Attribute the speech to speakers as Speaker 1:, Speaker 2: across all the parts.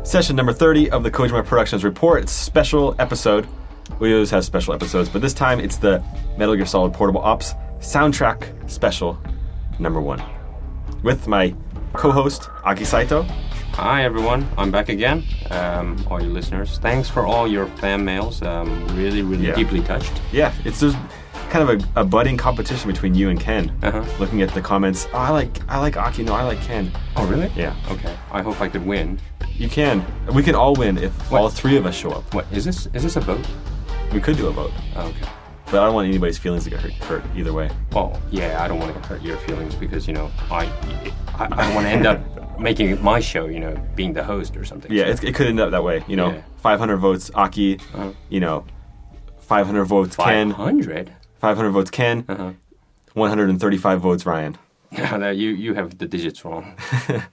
Speaker 1: Session number 30 of the Kojima Productions Report. It's a special episode. We always have special episodes, but this time it's the Metal Gear Solid Portable Ops soundtrack special number 1. With my co-host, Aki Saito.
Speaker 2: Hi everyone, I'm back again. All your listeners, thanks for all your fan mails. Really deeply touched.
Speaker 1: Yeah, there's kind of a budding competition between you and Ken. Looking at the comments, I like Aki, no, I like Ken.
Speaker 2: Oh really?
Speaker 1: Yeah.
Speaker 2: Okay, I hope I could win.
Speaker 1: You can. We can all win if all 3 of us show up.
Speaker 2: What, is this a vote?
Speaker 1: We could do a vote.
Speaker 2: Oh, okay.
Speaker 1: But I don't want anybody's feelings to get hurt either way.
Speaker 2: Well, yeah, I don't want to hurt your feelings because, I don't want to end up making it my show, being the host or something.
Speaker 1: Yeah, it could end up that way. 500 votes, Aki, 500 votes, Ken.
Speaker 2: 500?
Speaker 1: 500 votes, Ken. 135 votes, Ryan.
Speaker 2: No, you have the digits wrong.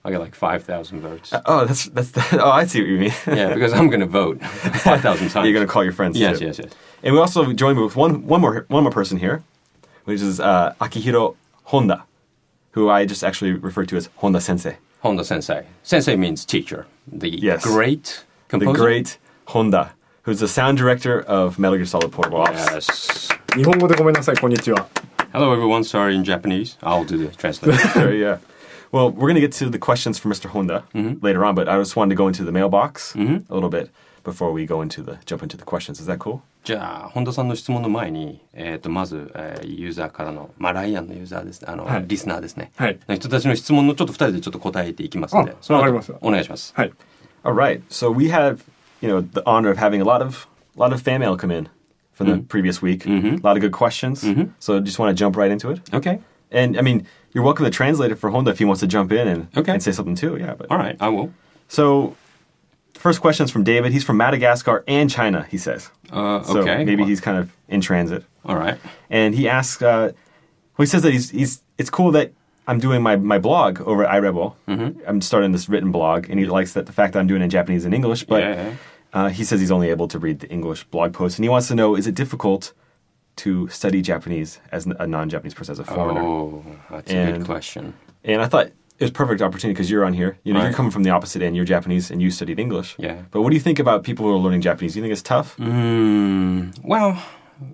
Speaker 2: I got like 5,000 votes.
Speaker 1: Oh, I see what you mean.
Speaker 2: Yeah, because I'm going to vote 5,000 times.
Speaker 1: You're going to call your friends.
Speaker 2: Yes.
Speaker 1: And we also joined with one more person here, which is Akihiro Honda, who I just actually refer to as Honda Sensei.
Speaker 2: Honda Sensei. Sensei means teacher. The great composer.
Speaker 1: The great Honda, who's the sound director of Metal Gear Solid Portable Ops.
Speaker 2: Yes.
Speaker 3: 日本語でごめんなさい、こんにちは。
Speaker 2: Hello everyone, sorry in Japanese. I'll do the translation.
Speaker 1: Sure, yeah. Well, we're going to get to the questions for Mr. Honda later on, but I just wanted to go into the mailbox a little bit before we jump into the questions. Is that cool?
Speaker 2: じゃあ、本田さんの質問の前に、まず、ユーザーからの、ライアンのユーザーです。リスナーですね。
Speaker 3: はい。
Speaker 2: の人たちの質問のちょっと2人でちょっと答えていきますので、その後お願いします。
Speaker 3: はい。
Speaker 1: All right. So we have, the honor of having a lot of fan mail come in for the previous week. A lot of good questions. So just want to jump right into it.
Speaker 2: Okay.
Speaker 1: And, I mean, you're welcome to translate it for Honda if he wants to jump in and say something too. Yeah. But,
Speaker 2: all right, I will.
Speaker 1: So, first question is from David. He's from Madagascar and China, he says.
Speaker 2: Okay.
Speaker 1: So maybe he's kind of in transit.
Speaker 2: All right.
Speaker 1: And he asks, he says that it's cool that I'm doing my blog over at iRebel. I'm starting this written blog, and he likes the fact that I'm doing it in Japanese and English, but he says he's only able to read the English blog post, and he wants to know, is it difficult to study Japanese as a non-Japanese person, as a foreigner?
Speaker 2: Oh, that's a good question.
Speaker 1: And I thought it was a perfect opportunity because you're on here. You're coming from the opposite end. You're Japanese and you studied English.
Speaker 2: Yeah.
Speaker 1: But what do you think about people who are learning Japanese? Do you think it's tough?
Speaker 2: Well,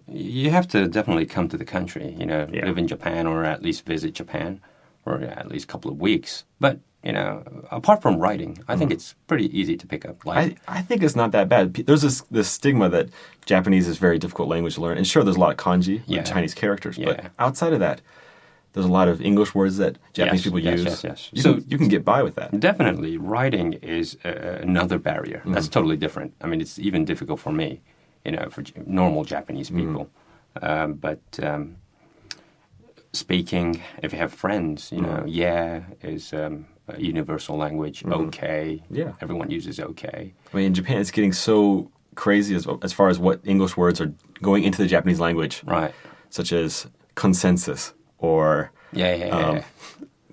Speaker 2: you have to definitely come to the country, live in Japan or at least visit Japan for at least a couple of weeks. But, apart from writing, I think it's pretty easy to pick up.
Speaker 1: I think it's not that bad. There's this stigma that Japanese is a very difficult language to learn. And sure, there's a lot of kanji, like Chinese characters. But outside of that, there's a lot of English words that Japanese people use.
Speaker 2: Yes.
Speaker 1: You can get by with that.
Speaker 2: Definitely, writing is another barrier. That's totally different. I mean, it's even difficult for me, for normal Japanese people. But speaking, if you have friends, is a universal language. Okay.
Speaker 1: Yeah.
Speaker 2: Everyone uses okay.
Speaker 1: I mean, in Japan, it's getting so crazy as far as what English words are going into the Japanese language.
Speaker 2: Right.
Speaker 1: Such as consensus or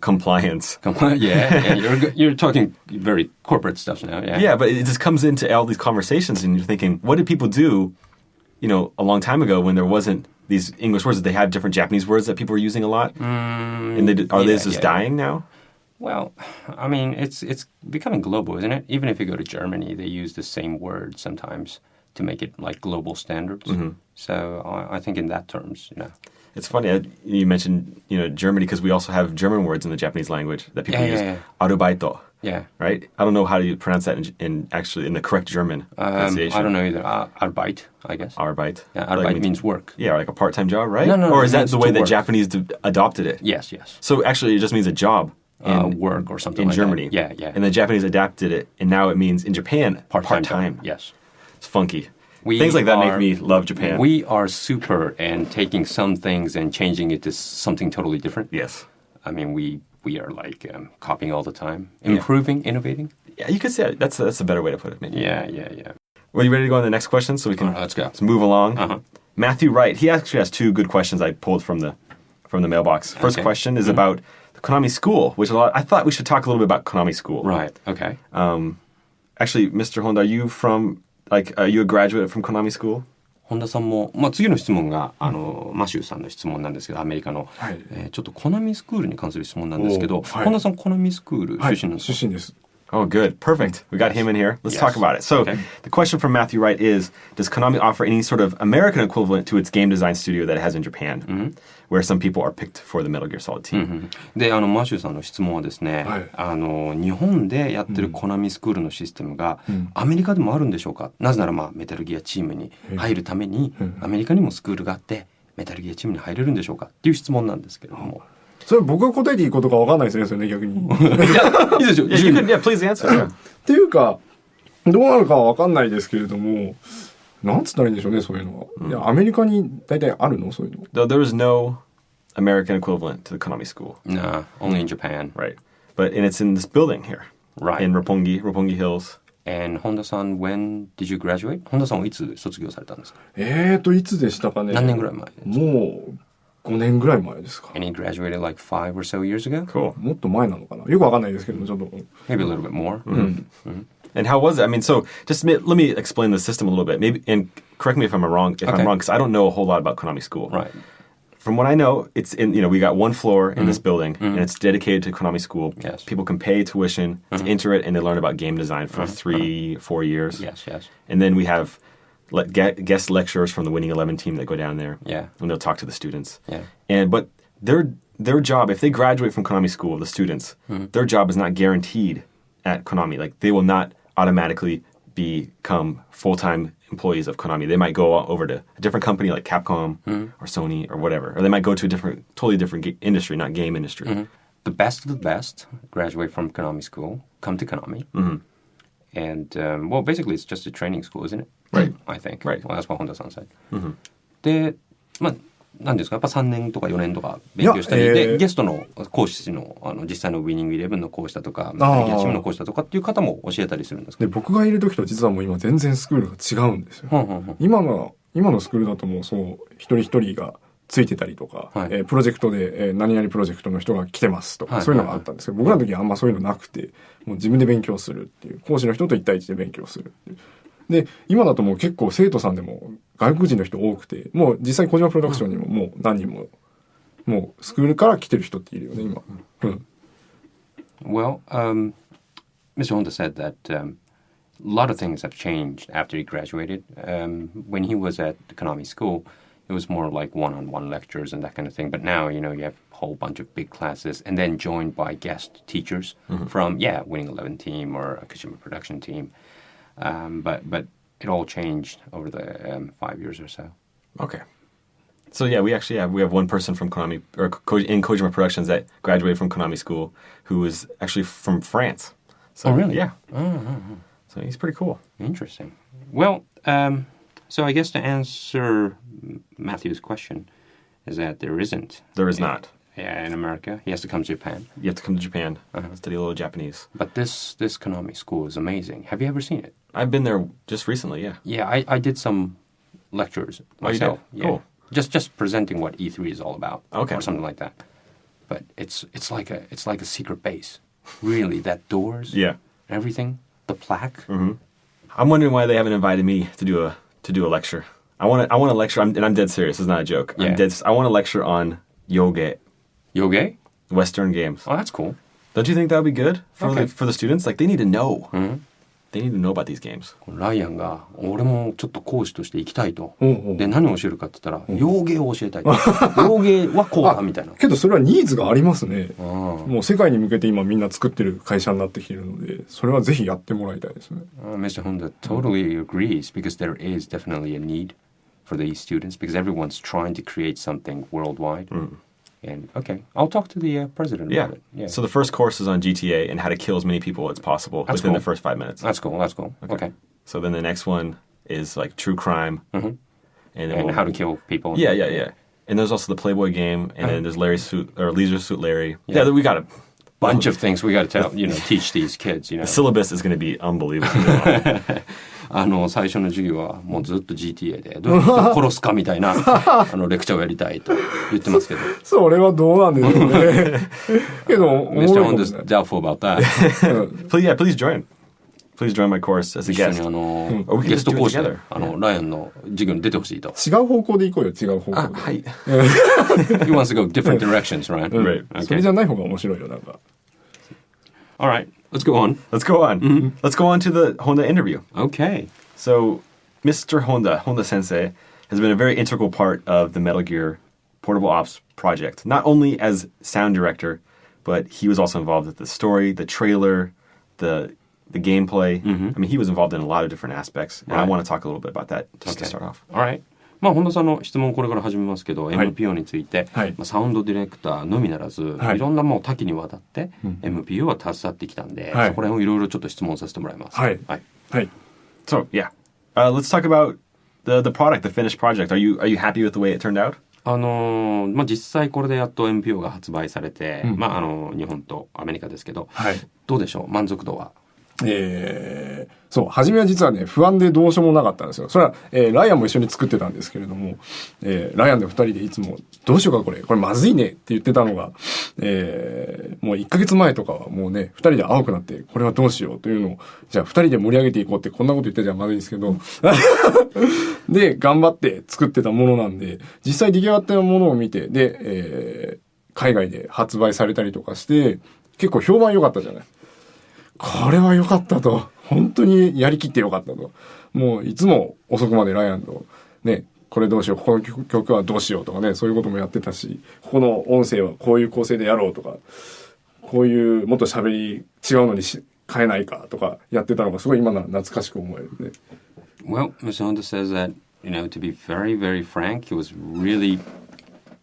Speaker 1: compliance.
Speaker 2: You're talking very corporate stuff now.
Speaker 1: Yeah, but it just comes into all these conversations, and you're thinking, what did people do, a long time ago when there wasn't these English words? That they had different Japanese words that people were using a lot, and are they just dying now?
Speaker 2: Well, I mean, it's becoming global, isn't it? Even if you go to Germany, they use the same word sometimes to make it like global standards. So I think in that terms,
Speaker 1: It's funny you mentioned Germany because we also have German words in the Japanese language that people use. Arubaito.
Speaker 2: Yeah.
Speaker 1: Right? I don't know how to pronounce that in the correct German pronunciation.
Speaker 2: I don't know either. Arbeit, I guess.
Speaker 1: Arbeit.
Speaker 2: Yeah, Arbeit means work.
Speaker 1: Yeah, like a part-time job, right?
Speaker 2: No.
Speaker 1: Or is that the way that Japanese adopted it?
Speaker 2: Yes.
Speaker 1: So actually it just means a job.
Speaker 2: Work or something
Speaker 1: in Germany.
Speaker 2: That. Yeah.
Speaker 1: And the Japanese adapted it, and now it means in Japan part-time.
Speaker 2: Yes.
Speaker 1: It's funky. Things like that make me love Japan.
Speaker 2: We are super and taking some things and changing it to something totally different.
Speaker 1: Yes.
Speaker 2: I mean, we are like copying all the time, improving, innovating.
Speaker 1: Yeah, you could say it. That's a better way to put it, maybe.
Speaker 2: Yeah.
Speaker 1: Well, you ready to go on to the next question so we can
Speaker 2: let's go.
Speaker 1: Let's move along? Matthew Wright, he actually has 2 good questions I pulled from the mailbox. First question is about the Konami School, which I thought we should talk a little bit about Konami School.
Speaker 2: Right, okay.
Speaker 1: Actually, Mr. Honda, are you are you a graduate from Konami School?
Speaker 2: 本田さんも、次の質問がマシューさんの質問なんですけど、アメリカの、ちょっとコナミスクールに関する質問なんですけど、本田さんコナミスクール出身なんですか？
Speaker 3: 出身です。
Speaker 1: Oh, good. Perfect. We got him in here. Let's talk about it. So, the question from Matthew Wright is, does Konami offer any sort of American equivalent to its game design studio that it has in Japan, where some people are picked for the Metal Gear Solid team?
Speaker 2: で、マシューさんの質問はですね、日本でやってるコナミスクールのシステムが、アメリカでもあるんでしょうか？なぜなら、メタルギアチームに入るために、アメリカにもスクールがあって、メタルギアチームに入れるんでしょうかっていう質問なんですけれども。
Speaker 3: それ僕が答えていいことか分かんないですね、それね、逆に。
Speaker 2: いや、いいですよ。
Speaker 1: Yeah, please answer.
Speaker 3: っていうか、どうなるかは分かんないですけれども、なんつったらいいんでしょうね、そういうのは。いや、アメリカに大体あるの？そういうの。
Speaker 1: Though there is no American equivalent to the Konami school.
Speaker 2: Nah, only in Japan.
Speaker 1: Right. And it's in this building here.
Speaker 2: Right.
Speaker 1: In Roppongi Hills.
Speaker 2: And Honda-san, when did you graduate? Honda-san はいつ卒業されたんですか？
Speaker 3: いつでしたかね。
Speaker 2: 何年ぐらい前ですか？
Speaker 3: もう5年ぐらい前ですか。
Speaker 2: And he graduated like 5 or so years ago?
Speaker 1: Cool.
Speaker 3: もっと前なのかな。よくわかんないですけども、ちょっと。
Speaker 2: Maybe a little bit more.
Speaker 1: And how was it? I mean, so just let me explain the system a little bit. Maybe, and correct me if I'm wrong, because I don't know a whole lot about Konami School.
Speaker 2: Right.
Speaker 1: From what I know, it's in, we got one floor in this building, and it's dedicated to Konami School.
Speaker 2: Yes.
Speaker 1: People can pay tuition to enter it, and they learn about game design for 3-4 years.
Speaker 2: Yes.
Speaker 1: And then we have guest lecturers from the Winning 11 team that go down there.
Speaker 2: Yeah.
Speaker 1: And they'll talk to the students.
Speaker 2: Yeah.
Speaker 1: But their job, if they graduate from Konami School, the students, their job is not guaranteed at Konami. Like, they will not automatically become full-time employees of Konami. They might go over to a different company like Capcom or Sony or whatever. Or they might go to a totally different industry, not game industry.
Speaker 2: The best of the best graduate from Konami school, come to Konami. And, well, basically it's just a training school, isn't it?
Speaker 1: Right.
Speaker 2: I think.
Speaker 1: Right.
Speaker 2: Well, that's what Honda-san said. で、何ですか？やっぱ3年とか4年とか勉強したり、で、ゲストの講師の、実際のウィニングイレブンの講師だとか、メタルギアチームの講師だとかっていう方も教えたりするんですか？
Speaker 3: で、僕がいる時と実はもう今全然スクールが違うんですよ。今のスクールだともうそう、一人一人がついてたりとか、プロジェクトで、何々プロジェクトの人が来てますとか、そういうのがあったんですけど、僕らの時はあんまそういうのなくて、もう自分で勉強するっていう、講師の人と1対1で勉強するっていう。で、今だともう結構生徒さんでも外国人の人多くて、もう実際小島プロダクションにももう何人も、もうスクールから来てる人っているよね、今。
Speaker 2: Well, Mr. Honda said that a lot of things have changed after he graduated. When he was at the Konami school, it was more like one-on-one lectures and that kind of thing. But now, you have a whole bunch of big classes and then joined by guest teachers from, Winning 11 team or a Kojima Production team. But it all changed over the 5 years or so.
Speaker 1: Okay. So we actually have one person from Konami, or in Kojima Productions that graduated from Konami school who is actually from France. So,
Speaker 2: oh, really?
Speaker 1: Yeah. So he's pretty cool.
Speaker 2: Interesting. Well, so I guess to answer Matthew's question is that there isn't.
Speaker 1: There is not.
Speaker 2: Yeah, in America. He has to come to Japan.
Speaker 1: You have to come to Japan, study a little Japanese.
Speaker 2: But this Konami school is amazing. Have you ever seen it?
Speaker 1: I've been there just recently, yeah.
Speaker 2: Yeah, I did some lectures myself.
Speaker 1: You did? Cool.
Speaker 2: Just presenting what E3 is all about.
Speaker 1: Okay.
Speaker 2: Or something like that. But it's like a secret base. Really, that doors.
Speaker 1: Yeah.
Speaker 2: Everything. The plaque.
Speaker 1: I'm wondering why they haven't invited me to do a lecture. I want to lecture, and I'm dead serious. It's not a joke.
Speaker 2: Yeah.
Speaker 1: I want to lecture on yoge.
Speaker 2: Yoge?
Speaker 1: Western games.
Speaker 2: Oh, that's cool.
Speaker 1: Don't you think that would be good for
Speaker 2: Okay.
Speaker 1: the students? Like, they need to know. They need to know about these games.
Speaker 2: ライアンが、俺もちょっと講師として行きたいと。
Speaker 3: うん
Speaker 2: で、何を教えるかって言ったら、洋芸を教えたいと。洋芸はこうだみたいな。
Speaker 3: けどそれはニーズがありますね。もう世界に向けて今みんな作ってる会社になってきてるので、それはぜひやってもらいたいですね。
Speaker 2: Mr. Honda totally agrees because there is definitely a need for these students because everyone's trying to create something worldwide. And okay, I'll talk to the president about it. Yeah.
Speaker 1: So the first course is on GTA and how to kill as many people as possible within the first 5 minutes.
Speaker 2: That's cool. Okay.
Speaker 1: So then the next one is like true crime.
Speaker 2: And
Speaker 1: then
Speaker 2: how to kill people.
Speaker 1: Yeah. And there's also the Playboy game, and then there's Leisure Suit Larry. Yeah, we got a
Speaker 2: bunch of things we got to teach these kids.
Speaker 1: The syllabus is going to be unbelievable.
Speaker 2: 最初の授業はもうずっと GTA でどうやって殺すかみたいなレクチャーをやりたいと言ってますけど。
Speaker 3: それはどうなんでしょうね。けど、
Speaker 2: Mr. Honda's doubtful about that.
Speaker 1: Please join. Please join my course as a guest.
Speaker 2: 一緒にゲスト講師でライアンの授業に出てほしいと。
Speaker 3: 違う方向で行こうよ、違う方向で。
Speaker 1: はい。
Speaker 2: He wants to go different directions, right?
Speaker 1: Right.
Speaker 3: それじゃない方が面白いよ、なんか。
Speaker 2: All right. Let's go on.
Speaker 1: Let's go on. Mm-hmm. Let's go on to the Honda interview.
Speaker 2: Okay.
Speaker 1: So, Mr. Honda, Honda Sensei, has been a very integral part of the Metal Gear Portable Ops project. Not only as sound director, but he was also involved with the story, the trailer, the gameplay. Mm-hmm. I mean, he was involved in a lot of different aspects. And I want to talk a little bit about that just to start off.
Speaker 2: All right. まあ、本田さんの質問これから始めますけど、MPO について、まあ、サウンドディレクターのみならず、いろんなもう多岐にわたって、MPO は携わってきたんで、そこら辺をいろいろちょっと質問させてもらいます。はい。
Speaker 1: So, yeah. Let's talk about the product, the finished project. Are you happy with the way it turned out?
Speaker 2: まあ、実際これでやっと MPO が発売されて、まあ、日本とアメリカですけど、どうでしょう、満足度は。
Speaker 3: そう、初めは実はね、不安でどうしようもなかったんですよ。それは、ライアンも一緒に作ってたんですけれども、ライアンで二人でいつも、どうしようかこれまずいねって言ってたのが、もう1ヶ月前とかはもうね、二人で青くなって、これはどうしようというのを、じゃあ二人で盛り上げていこうってこんなこと言ってじゃまずいんですけど、で、頑張って作ってたものなんで、実際出来上がったものを見て、で、海外で発売されたりとかして、結構評判良かったじゃない。これは良かったと。本当にやりきって良かったと。もういつも遅くまでライアンとね、これどうしよう、ここの曲はどうしようとかね、そういうこともやってたし、ここの音声はこういう構成でやろうとか、こういうもっと喋り違うのに変えないかとかやってたのがすごい今なら懐かしく思えるね。
Speaker 2: Well, Mr. Honda says that, you know, to be very, very frank, he was really,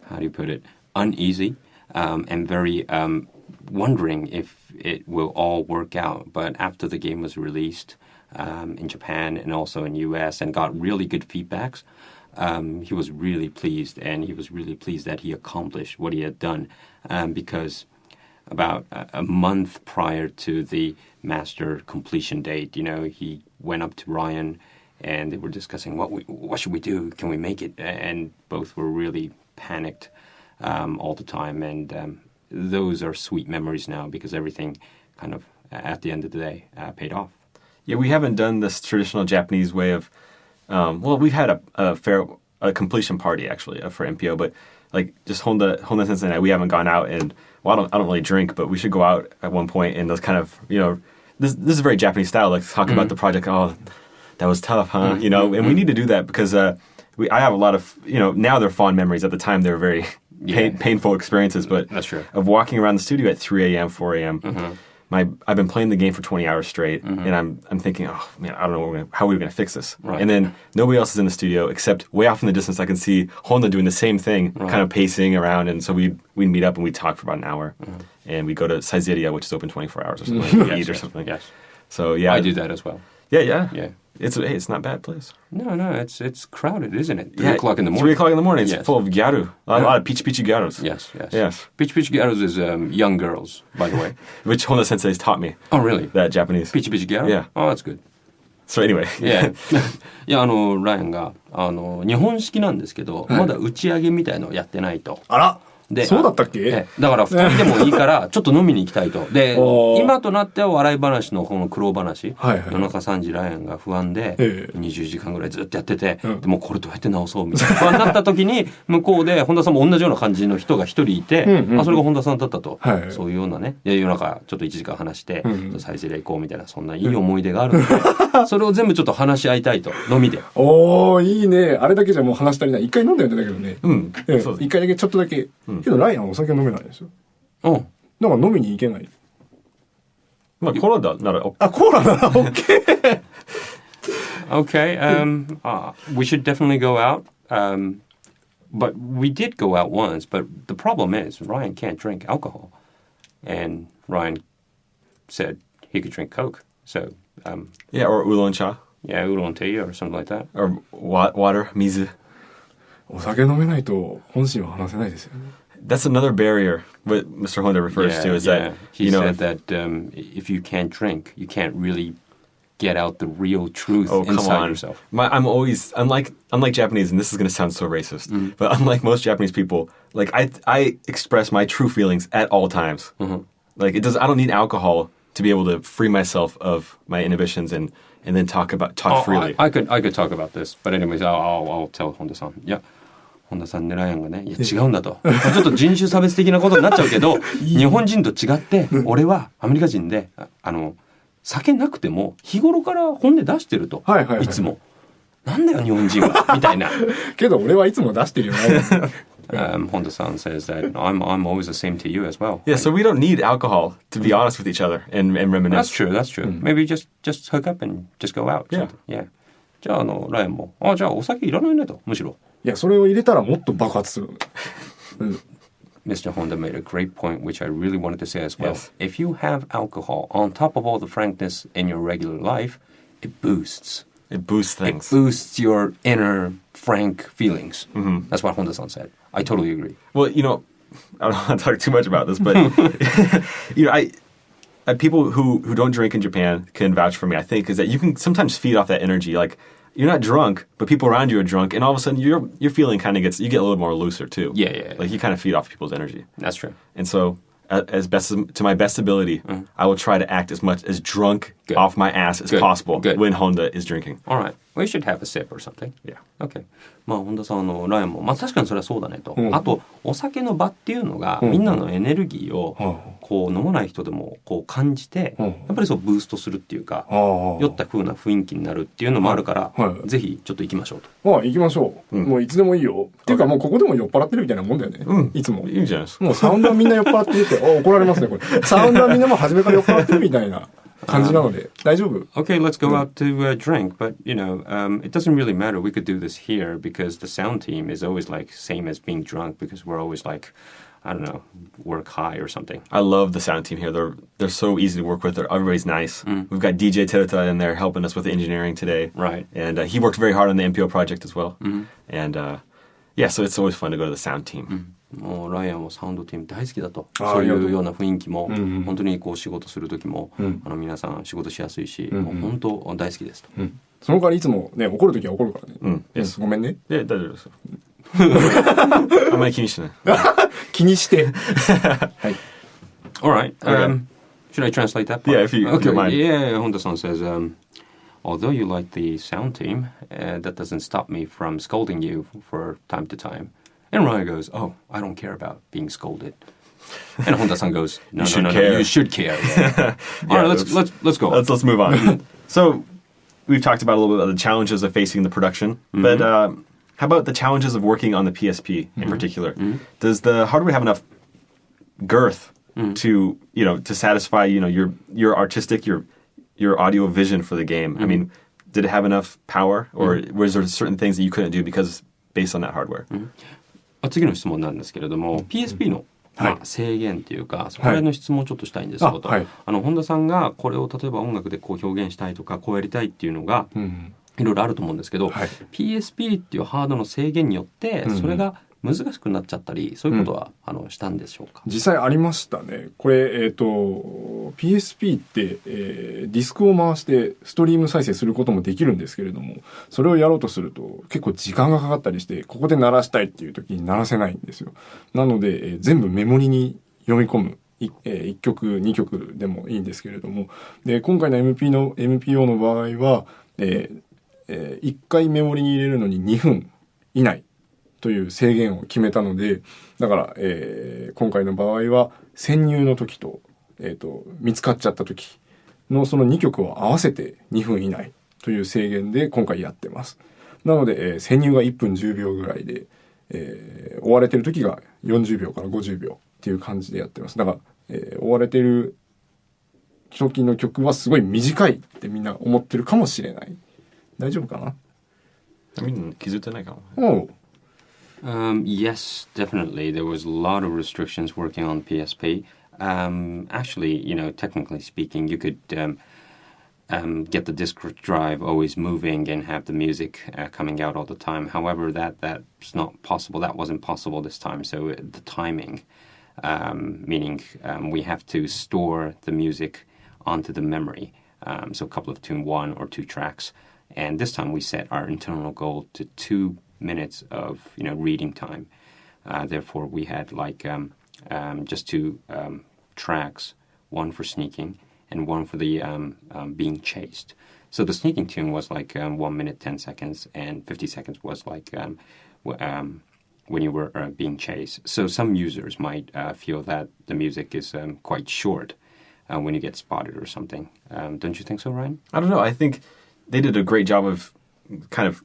Speaker 2: how do you put it, uneasy, and very, wondering if it will all work out. But after the game was released in Japan and also in US and got really good feedbacks, he was really pleased, and he was really pleased that he accomplished what he had done, because about a month prior to the master completion date, you know, he went up to Ryan and they were discussing what should we do? Can we make it? And both were really panicked all the time, and those are sweet memories now because everything kind of, at the end of the day, paid off.
Speaker 1: Yeah, we haven't done this traditional Japanese way of, well, we've had a completion party actually for MPO, but like just Honda Sensei and I, we haven't gone out and, well, I don't really drink, but we should go out at one point and those kind of, you know, this is a very Japanese style, like talk about the project. Oh, that was tough, huh? You know, and we need to do that because I have a lot of, you know, now they're fond memories. At the time, they were very painful experiences, but
Speaker 2: that's true.
Speaker 1: Of walking around the studio at 3 a.m., 4 a.m., I've been playing the game for 20 hours straight, and I'm thinking, oh man, I don't know how we're going to fix this. Right. And then nobody else is in the studio except way off in the distance. I can see Honda doing the same thing, kind of pacing around, and so we'd meet up and we'd talk for about an hour, and we go to Saizeria, which is open 24 hours or something, eat or something.
Speaker 2: Yes.
Speaker 1: So yeah,
Speaker 2: I do that as well.
Speaker 1: Yeah. It's not a bad place.
Speaker 2: No, it's crowded, isn't it? 3 o'clock in the morning.
Speaker 1: 3 o'clock in the morning. It's full of gyaru. A lot of pichi gyarus.
Speaker 2: Yes. Pichi gyarus is young girls, by the way.
Speaker 1: Which Honda Sensei's taught me.
Speaker 2: Oh, really?
Speaker 1: That Japanese.
Speaker 2: Pichi gyaru?
Speaker 1: Yeah.
Speaker 2: Oh, that's good.
Speaker 1: So anyway.
Speaker 2: Yeah. いや、ライアンが、日本式なんですけど、まだ打ち上げみたいのをやってないと。
Speaker 3: あらそうだったっけ？
Speaker 2: だから2人でもいいからちょっと飲みに行きたいと。で、今となっては笑い話のこの苦労話、夜中3時ライアンが不安で20時間ぐらいずっとやってて、でもこれどうやって直そうみたいな不安になった時に向こうで本田さんも同じような感じの人が一人いて、それが本田さんだったと。そういうようなね、夜中ちょっと1時間話して、サイゼリヤ行こうみたいな、そんないい思い出があるので、それを全部ちょっと話し合いたいと、飲みで。
Speaker 3: おー、いいね。あれだけじゃもう話足りない。一回飲んだよね、だけどね。一回だけちょっとだけ。けどライアンはお酒飲めないですよ。なんか飲みに行けない。
Speaker 1: まあコーラなら OK。
Speaker 3: コーラなら OK。
Speaker 2: Okay, we should definitely go out. But we did go out once, but the problem is Ryan can't drink alcohol. And Ryan said he could drink Coke. So,
Speaker 1: yeah, or oolong cha.
Speaker 2: Yeah, oolong tea or something like that.
Speaker 1: Or water, mizu.
Speaker 3: お酒飲めないと本心は話せないですよね。
Speaker 1: That's another barrier what Mr. Honda refers to is that
Speaker 2: he said that if you can't drink, you can't really get out the real truth inside yourself.
Speaker 1: I'm always unlike Japanese, and this is going to sound so racist, but unlike most Japanese people, like I express my true feelings at all times. Like I don't need alcohol to be able to free myself of my inhibitions and then talk freely.
Speaker 2: I could talk about this, but anyways, I'll tell Honda-san. Yeah. 本田さんね、ライアンがね、いや違うんだと。ちょっと人種差別的なことになっちゃうけど、日本人と違って、俺はアメリカ人で、酒なくても日頃から本音出してると。いつも。なんだよ、日本人は。みたいな。
Speaker 3: けど俺はいつも出してるよね。
Speaker 2: Honda-san says that I'm always the same to you as well.
Speaker 1: Yeah, so we don't need alcohol to be honest with each other and reminisce.
Speaker 2: That's true. Maybe just hook up and just go out. Yeah. じゃあ、ライアンも、じゃあお酒いらないねと、むしろ。
Speaker 3: いや、それを入れたらもっと爆発する。
Speaker 2: Mr. Honda made a great point, which I really wanted to say as well. Yes. If you have alcohol on top of all the frankness in your regular life, it boosts.
Speaker 1: It boosts things.
Speaker 2: It boosts your inner frank feelings. Mm-hmm. That's what Honda-san said. I totally agree.
Speaker 1: Well, I don't want to talk too much about this, but people who don't drink in Japan can vouch for me, I think, is that you can sometimes feed off that energy. Like, you're not drunk, but people around you are drunk, and all of a sudden your feeling kind of you get a little more looser too.
Speaker 2: Yeah.
Speaker 1: Like, you kind of feed off people's energy.
Speaker 2: That's true.
Speaker 1: And so, to my best ability, I will try to act as much as drunk off my ass as possible when Honda is drinking.
Speaker 2: All right. We should have a sip or something.
Speaker 1: Yeah.
Speaker 2: Okay. まあ、本田さんライアンも、確かにそれはそうだねと。あと、お酒の場っていうのが、みんなのエネルギーを、こう、飲まない人でも、こう、感じて、やっぱりそう、ブーストするっていうか、酔った風な雰囲気になるっていうのもあるから、ぜひ、ちょっと行きましょうと。
Speaker 3: 行きましょう。もういつでもいいよ。っていうか、もうここでも酔っ払ってるみたいなもんだよね。いつも。
Speaker 1: いいじゃないですか。
Speaker 3: もうサウンドはみんな酔っ払ってるって、怒られますね、これ。サウンドはみんなも初めから酔っ払ってるみたいな。感じなので大丈夫
Speaker 2: Okay, let's go out to drink, but it doesn't really matter. We could do this here because the sound team is always like same as being drunk because we're always like, I don't know, work high or something.
Speaker 1: I love the sound team here. They're so easy to work with. Everybody's nice. We've got DJ Teruta in there helping us with the engineering today.
Speaker 2: Right.
Speaker 1: And he worked very hard on the MPO project as well. And so it's always fun to go to the sound team.
Speaker 2: もうライアンはサウンドティーム大好きだと。そういうような雰囲気も、本当にこう仕事する時も、皆さん仕事しやすいし、もう本当大好きですと。
Speaker 3: その代わりいつもね、怒る時は怒るからね。ごめんね。
Speaker 1: 大丈夫ですよ。あんまり気にしてない。
Speaker 3: 気にして。はい。
Speaker 2: Alright. Should I translate that part?
Speaker 1: Yeah, if you don't mind.
Speaker 2: Yeah, Honda-san says, although you like the sound team, that doesn't stop me from scolding you for time to time. And Ryan goes, I don't care about being scolded. And Honda-san goes, No, you should care. Yeah. All right, let's go.
Speaker 1: Let's move on. So, we've talked about a little bit of the challenges of facing the production, but how about the challenges of working on the PSP in particular? Does the hardware have enough girth to satisfy your artistic, your audio vision for the game? I mean, did it have enough power, or was there certain things that you couldn't do based on that hardware?
Speaker 2: 次の質問なんですけれども、PSP の、制限っていうか、そこら辺の質問をちょっとしたいんですけど、本田さんがこれを例えば音楽でこう表現したいとか、こうやりたいっていうのが、いろいろあると思うんですけど、PSP っていうハードの制限によって、それが難しくなっちゃったり、そういうことは、したんでしょうか？
Speaker 3: 実際ありましたね。これ、PSP って、ディスクを回してストリーム再生することもできるんですけれども、それをやろうとすると結構時間がかかったりして、ここで鳴らしたいっていう時に鳴らせないんですよ。なので、全部メモリに読み込む。1曲、2曲でもいいんですけれども、で、今回の MPO の場合は、1回メモリに入れるのに2分以内という制限を決めたので、だから、今回の場合は潜入の時と、見つかっちゃった時のその2曲を合わせて2分以内という制限で今回やってます。なので、潜入が1分10秒ぐらいで、追われてる時が40秒から50秒っていう感じでやってます。だから、追われてる時の曲はすごい短いってみんな思ってるかもしれない。大丈夫かな？
Speaker 1: 気づいてないかも。
Speaker 2: Yes, definitely. There was a lot of restrictions working on PSP. Actually, technically speaking, you could get the disk drive always moving and have the music coming out all the time. However, that's not possible. That wasn't possible this time. So the timing, meaning we have to store the music onto the memory. So a couple of one or two tracks. And this time we set our internal goal to 2 minutes of reading time. Therefore, we had just 2 tracks, one for sneaking and one for the being chased. So the sneaking tune was 1 minute 10 seconds, and 50 seconds was when you were being chased. So some users might feel that the music is quite short when you get spotted or something. Don't you think so, Ryan?
Speaker 1: I don't know. I think they did a great job of kind of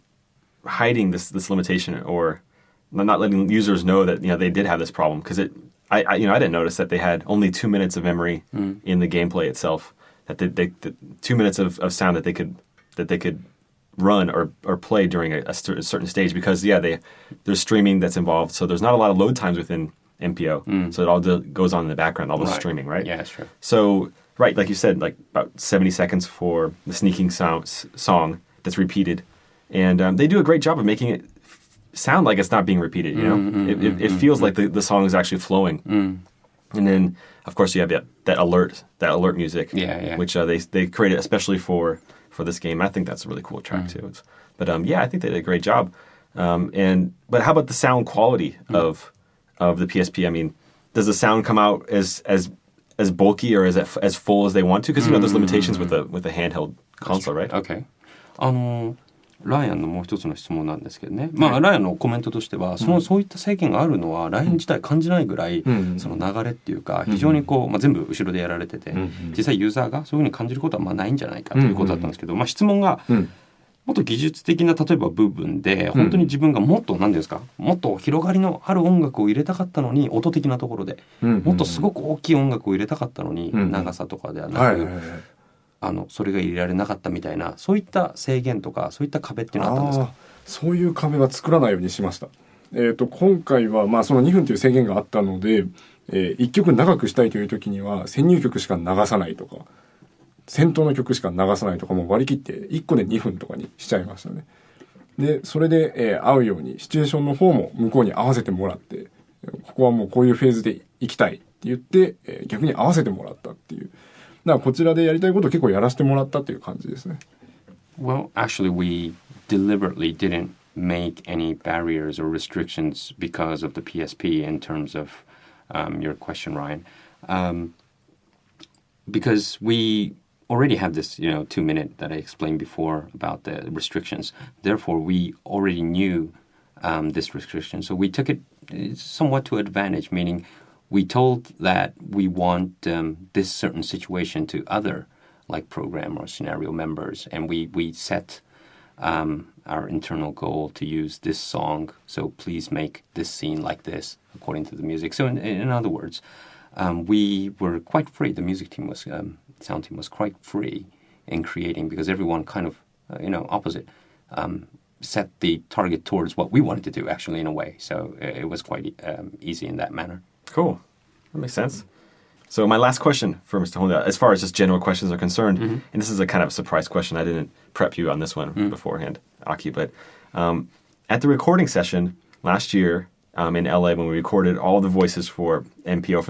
Speaker 1: hiding this limitation, or not letting users know that they did have this problem, because I didn't notice that they had only 2 minutes of memory in the gameplay itself. That they 2 minutes of sound that they could run or play during a certain stage, because there's streaming that's involved, so there's not a lot of load times within MPO, so it all goes on in the background, all the streaming, right?
Speaker 2: Yeah, that's true.
Speaker 1: So right, like you said, like about 70 seconds for the sneaking song that's repeated, and they do a great job of making it sound like it's not being repeated. It feels like the song is actually flowing. And then of course you have that alert music, which they created especially for this game. I think that's a really cool track too. But I think they did a great job. But how about the sound quality of the PSP? I mean, does the sound come out as bulky or as full as they want to? Because there's limitations with a handheld console, right?
Speaker 2: Okay. ライアンのもう一つの質問なんですけどね、ライアンのコメントとしてはそういった制限があるのはライアン自体感じないぐらい、その流れっていうか非常に全部後ろでやられてて、実際ユーザーがそういうふうに感じることはないんじゃないかということだったんですけど、質問が、もっと技術的な例えば部分で本当に自分がもっと何ですか、もっと広がりのある音楽を入れたかったのに、音的なところで、もっとすごく大きい音楽を入れたかったのに、長さとかではなく、それが入れられなかったみたいな、そういった制限とかそういった壁っていうのはあったんですか？
Speaker 3: そういう壁は作らないようにしました。今回はその2分という制限があったので、1曲長くしたいという時には先入曲しか流さないとか、先頭の曲しか流さないとか、もう割り切って1個で2分とかにしちゃいましたね。でそれで、合うようにシチュエーションの方も向こうに合わせてもらって、ここはもうこういうフェーズで行きたいって言って、逆に合わせてもらったっていう。だからこちらでやりたいことを結構やらせてもらったという感じですね。
Speaker 2: Well, actually, we deliberately didn't make any barriers or restrictions because of the PSP in terms of your question, Ryan. Because we already have this, 2-minute that I explained before about the restrictions. Therefore, we already knew this restriction. So we took it somewhat to advantage, meaning we told that we want this certain situation to other like program or scenario members, and we set our internal goal to use this song, so please make this scene like this according to the music. So in other words, we were quite free. The music team was sound team was quite free in creating, because everyone kind of opposite set the target towards what we wanted to do, actually, in a way. So it was quite easy in that manner.
Speaker 1: Cool. That makes sense. So my last question for Mr. Honda, as far as just general questions are concerned, and this is a kind of a surprise question. I didn't prep you on this one beforehand, Aki, but at the recording session last year in LA, when we recorded all the voices for MPO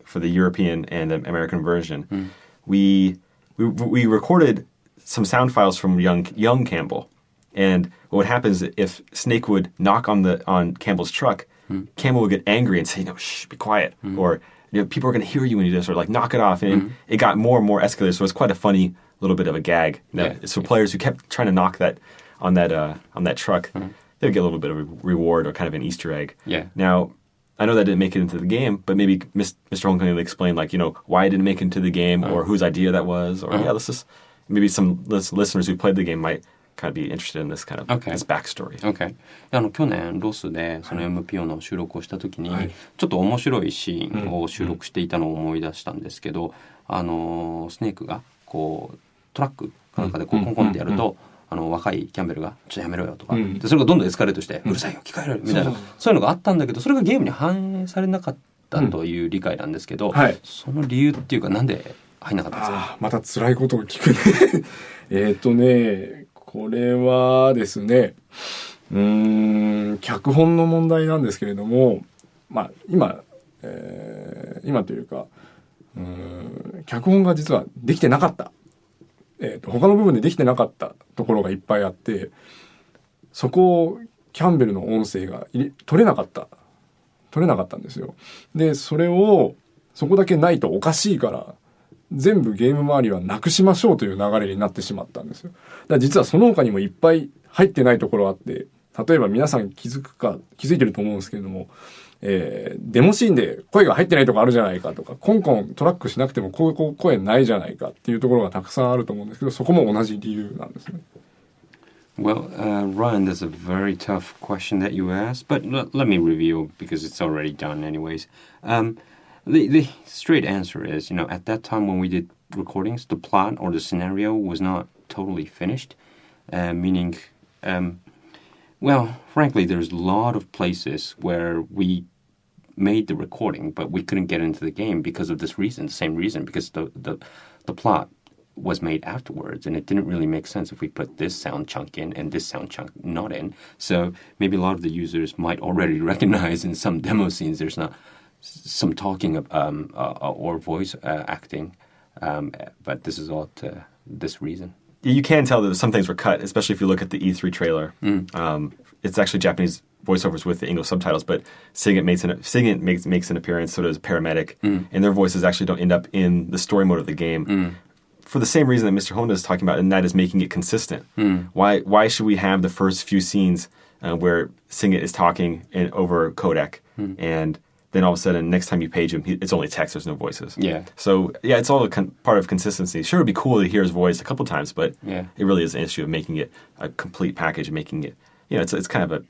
Speaker 1: for the European and American version, we recorded some sound files from young Campbell. And what happens if Snake would knock on Campbell's truck, Campbell would get angry and say, shh, be quiet. Or people are going to hear you when you do this, or like knock it off. And it got more and more escalated. So it's quite a funny little bit of a gag. So players who kept trying to knock that on that truck, they would get a little bit of a reward or kind of an Easter egg.
Speaker 2: Yeah.
Speaker 1: Now, I know that didn't make it into the game, but maybe Mr. Honda can explain, why it didn't make it into the game, or whose idea that was, or maybe some listeners who played the game might kind of be interested in this kind of this backstory.
Speaker 2: Okay. 去年ロスでその MPO の収録をした時に、ちょっと面白いシーンを収録していたのを思い出したんですけど、スネークがこうトラックかなんかでこうコンコンってやると、若いキャンベルがちょっとやめろよとか、でそれがどんどんエスカレートして、うるさいよ聞こえるみたいな、そういうのがあったんだけど、それがゲームに反映されなかったという理解なんですけど、その理由っていうかなんで入んなかったんですか？
Speaker 3: また辛いことを聞くね。これはですね、脚本の問題なんですけれども、今というか、脚本が実はできてなかった。他の部分でできてなかったところがいっぱいあって、そこをキャンベルの音声が取れなかったんですよ。で、そこだけないとおかしいから、全部ゲーム周りはなくしましょうという流れになってしまったんですよ。だから実はその他にもいっぱい入ってないところあって、例えば皆さん気づいてると思うんですけれども、デモシーンで声が入ってないとこあるじゃないかとか、コンコントラックしなくてもこう声ないじゃないかっていうところがたくさんあると思うんですけど、そこも同じ理由なんですね。
Speaker 2: Well, Ryan, that's a very tough question that you asked, but let me review because it's already done anyways. The straight answer is, at that time when we did recordings, the plot or the scenario was not totally finished, meaning, well, frankly, there's a lot of places where we made the recording, but we couldn't get into the game because of this reason, the same reason, because the plot was made afterwards, and it didn't really make sense if we put this sound chunk in and this sound chunk not in. So maybe a lot of the users might already recognize in some demo scenes there's not some talking or voice acting, but this is all to this reason.
Speaker 1: You can tell that some things were cut, especially if you look at the E3 trailer. It's actually Japanese voiceovers with the English subtitles, but Sigint makes an appearance, so does a paramedic, and their voices actually don't end up in the story mode of the game. For the same reason that Mr. Honda is talking about, and that is making it consistent. Why should we have the first few scenes where Sigint is talking over codec, and then all of a sudden, next time you page him, it's only text, there's no voices.
Speaker 2: Yeah.
Speaker 1: So, yeah, it's all part of consistency. Sure, it would be cool to hear his voice a couple times, but it really is an issue of making it a complete package and making it, it's kind of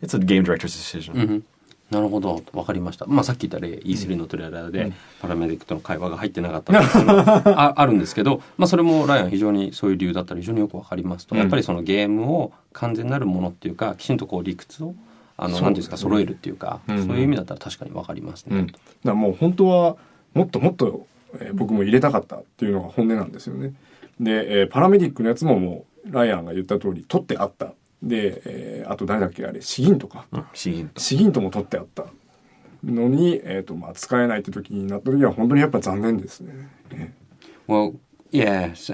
Speaker 1: it's a game director's decision.
Speaker 2: なるほど、わかりました。さっき言った例 E3 のトレーラーで、パラメディックとの会話が入ってなかったっていうのがあるんですけど、それもライアン非常にそういう理由だったら非常によくわかりますと、やっぱりそのゲームを完全なるものっていうか、きちんと理屈を何ていうんですか揃えるっていうか、そういう意味だったら確かにわかりますね。
Speaker 3: だからもう本当はもっともっと、僕も入れたかったっていうのが本音なんですよね。で、パラメディックのやつももうライアンが言った通り取ってあった。で、あと誰だっけあれシギントか。シギントも取ってあったのに、使えないって時になった時は本当にやっぱ残念ですね。
Speaker 2: Well, yes,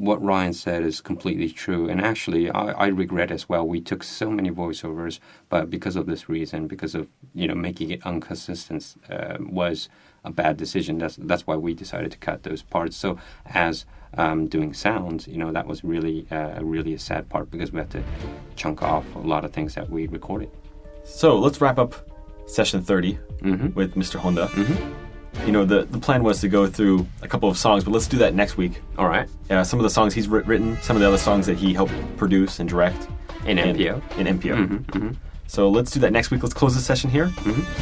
Speaker 2: what Ryan said is completely true, and actually, I regret as well. We took so many voiceovers, but because of this reason, because of making it inconsistent, was a bad decision. That's why we decided to cut those parts. So as doing sounds, that was really a sad part because we had to chunk off a lot of things that we recorded.
Speaker 1: So let's wrap up session 30 with Mr. Honda. The plan was to go through a couple of songs, but let's do that next week.
Speaker 2: All right.
Speaker 1: Some of the songs he's written, some of the other songs that he helped produce and direct.
Speaker 2: In MPO.
Speaker 1: In MPO. So let's do that next week. Let's close the session here.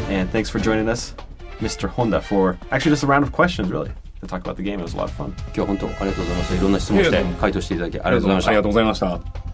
Speaker 1: And thanks for joining us, Mr. Honda, for actually just a round of questions, really, to talk about the game. It was a lot of fun.
Speaker 2: 今日は本当ありがとうございました。いろんな質問して回答していただきありがとうございました。
Speaker 3: ありがとうございました。